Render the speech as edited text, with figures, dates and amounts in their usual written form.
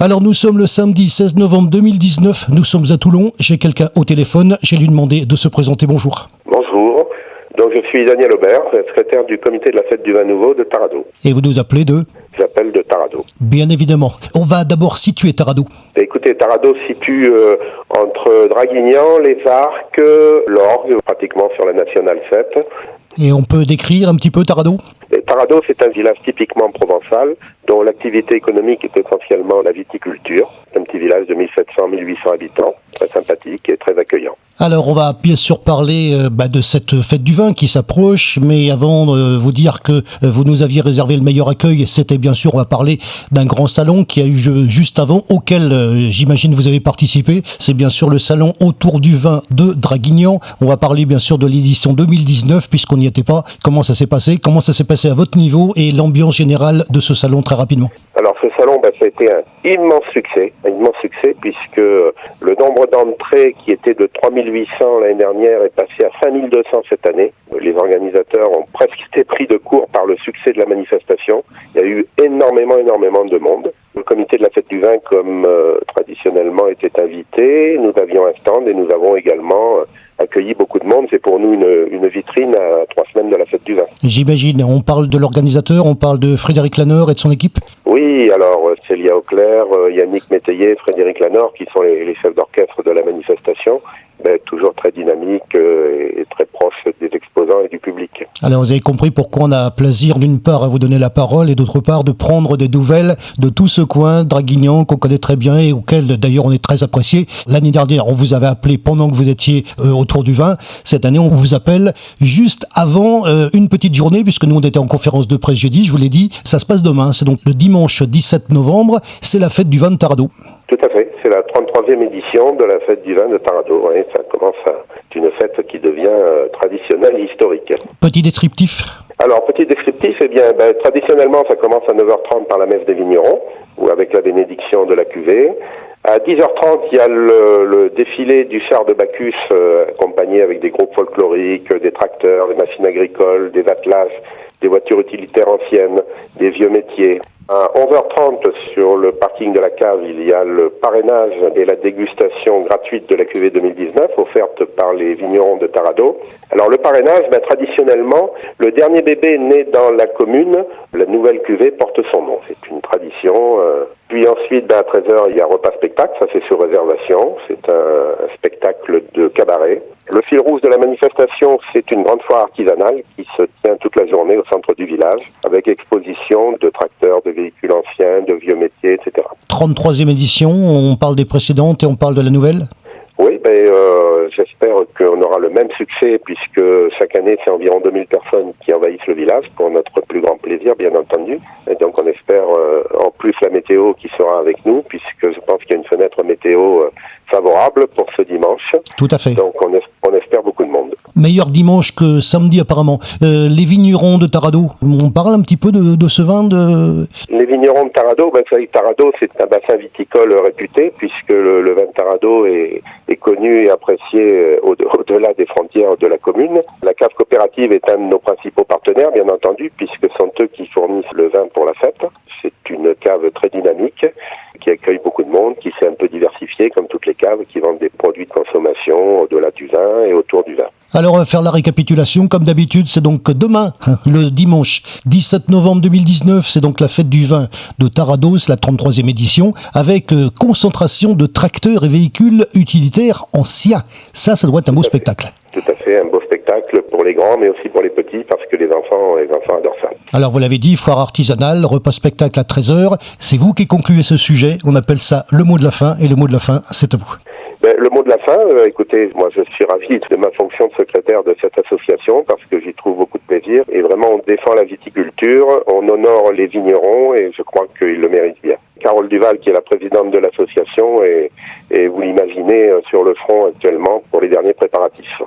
Alors nous sommes le samedi 16 novembre 2019, nous sommes à Toulon, j'ai quelqu'un au téléphone, j'ai lui demandé de se présenter, bonjour. Bonjour, donc je suis Daniel Aubert, secrétaire du comité de la fête du vin nouveau de Tarado. Et vous nous appelez de ? J'appelle de Tarado. Bien évidemment. On va d'abord situer Tarado. Écoutez, Tarado se situe entre Draguignan, les Arcs, l'Orgue, pratiquement sur la Nationale 7. Et on peut décrire un petit peu Tarado ? Tarado, c'est un village typiquement provençal, dont l'activité économique est essentiellement la viticulture. C'est un petit village de 1700-1800 habitants, très sympathique et très accueillant. Alors on va bien sûr parler de cette fête du vin qui s'approche, mais avant de vous dire que vous nous aviez réservé le meilleur accueil, c'était bien sûr, on va parler d'un grand salon qui a eu juste avant, auquel j'imagine vous avez participé. C'est bien sûr le salon autour du vin de Draguignan. On va parler bien sûr de l'édition 2019 puisqu'on n'y était pas. Comment ça s'est passé à votre niveau et l'ambiance générale de ce salon très rapidement? Alors ce salon, ça a été un immense succès puisque le nombre d'entrées qui était de 3800 l'année dernière est passé à 5200 cette année. Les organisateurs ont presque été pris de court par le succès de la manifestation. Il y a eu énormément de monde. Le comité de la fête du vin, comme traditionnellement, était invité. Nous avions un stand et nous avons également accueilli beaucoup de monde. C'est pour nous une vitrine à 3 semaines de la fête du vin. J'imagine. On parle de l'organisateur, on parle de Frédéric Laneur et de son équipe? Oui, alors Célia Auclair, Yannick Métayer, Frédéric Laneur, qui sont les chefs d'orchestre de la manifestation, toujours très dynamique et très proche des exposants et du public. Alors vous avez compris pourquoi on a plaisir d'une part à vous donner la parole et d'autre part de prendre des nouvelles de tout ce coin Draguignan qu'on connaît très bien et auquel d'ailleurs on est très apprécié. L'année dernière on vous avait appelé pendant que vous étiez autour du vin. Cette année on vous appelle juste avant une petite journée puisque nous on était en conférence de presse jeudi, je vous l'ai dit, ça se passe demain, c'est donc le dimanche 17 novembre, c'est la fête du vin de Tarado. Tout à fait, c'est la 33e édition de la fête du vin de Tarado. Ouais, ça commence c'est une fête qui devient traditionnelle et historique. Petit descriptif. Alors, petit descriptif, traditionnellement, ça commence à 9h30 par la messe des vignerons, ou avec la bénédiction de la cuvée. À 10h30, il y a le défilé du char de Bacchus, accompagné avec des groupes folkloriques, des tracteurs, des machines agricoles, des attelage, des voitures utilitaires anciennes, des vieux métiers. À 11h30, sur le parking de la cave, il y a le parrainage et la dégustation gratuite de la cuvée 2019, offerte par les vignerons de Tarado. Alors le parrainage, traditionnellement, le dernier bébé né dans la commune, la nouvelle cuvée porte son nom. C'est une tradition. Puis ensuite, à 13h, il y a repas-spectacle, ça c'est sur réservation. C'est un spectacle de cabaret. Le fil rouge de la manifestation, c'est une grande foire artisanale qui se tient toute la journée au centre du village, avec exposition de tracteurs, de véhicules anciens, de vieux métiers, etc. 33e édition, on parle des précédentes et on parle de la nouvelle? Oui, j'espère qu'on aura le même succès puisque chaque année, c'est environ 2000 personnes qui envahissent le village pour notre plus grand plaisir, bien entendu. Et donc, on espère en plus la météo qui sera avec nous puisque je pense qu'il y a une fenêtre météo favorable pour ce dimanche. Tout à fait. Donc, on espère beaucoup de monde. Meilleur dimanche que samedi apparemment. Les vignerons de Tarado, on parle un petit peu de ce vin de... Les vignerons de Tarado, Tarado c'est un bassin viticole réputé puisque le vin de Tarado est connu et apprécié au-delà des frontières de la commune. La cave coopérative est un de nos principaux partenaires, bien entendu, puisque ce sont eux qui fournissent le vin pour la fête. C'est une cave très dynamique qui accueille beaucoup de monde, qui s'est un peu diversifiée comme toutes les caves, qui vendent des produits de consommation au-delà du vin et autour du vin. Alors on va faire la récapitulation comme d'habitude, c'est donc demain, le dimanche 17 novembre 2019, c'est donc la fête du vin de Tarado, c'est la 33e édition, avec concentration de tracteurs et véhicules utilitaires anciens. Ça doit être un beau spectacle. Tout à fait, un beau spectacle pour les grands mais aussi pour les petits parce que les enfants adorent ça. Alors vous l'avez dit, foire artisanale, repas spectacle à 13h, c'est vous qui concluez ce sujet, on appelle ça le mot de la fin et le mot de la fin c'est à vous. Le mot de la fin, écoutez, moi je suis ravi de ma fonction de secrétaire de cette association parce que j'y trouve beaucoup de plaisir et vraiment on défend la viticulture, on honore les vignerons et je crois qu'ils le méritent bien. Carole Duval qui est la présidente de l'association et vous l'imaginez sur le front actuellement pour les derniers préparatifs.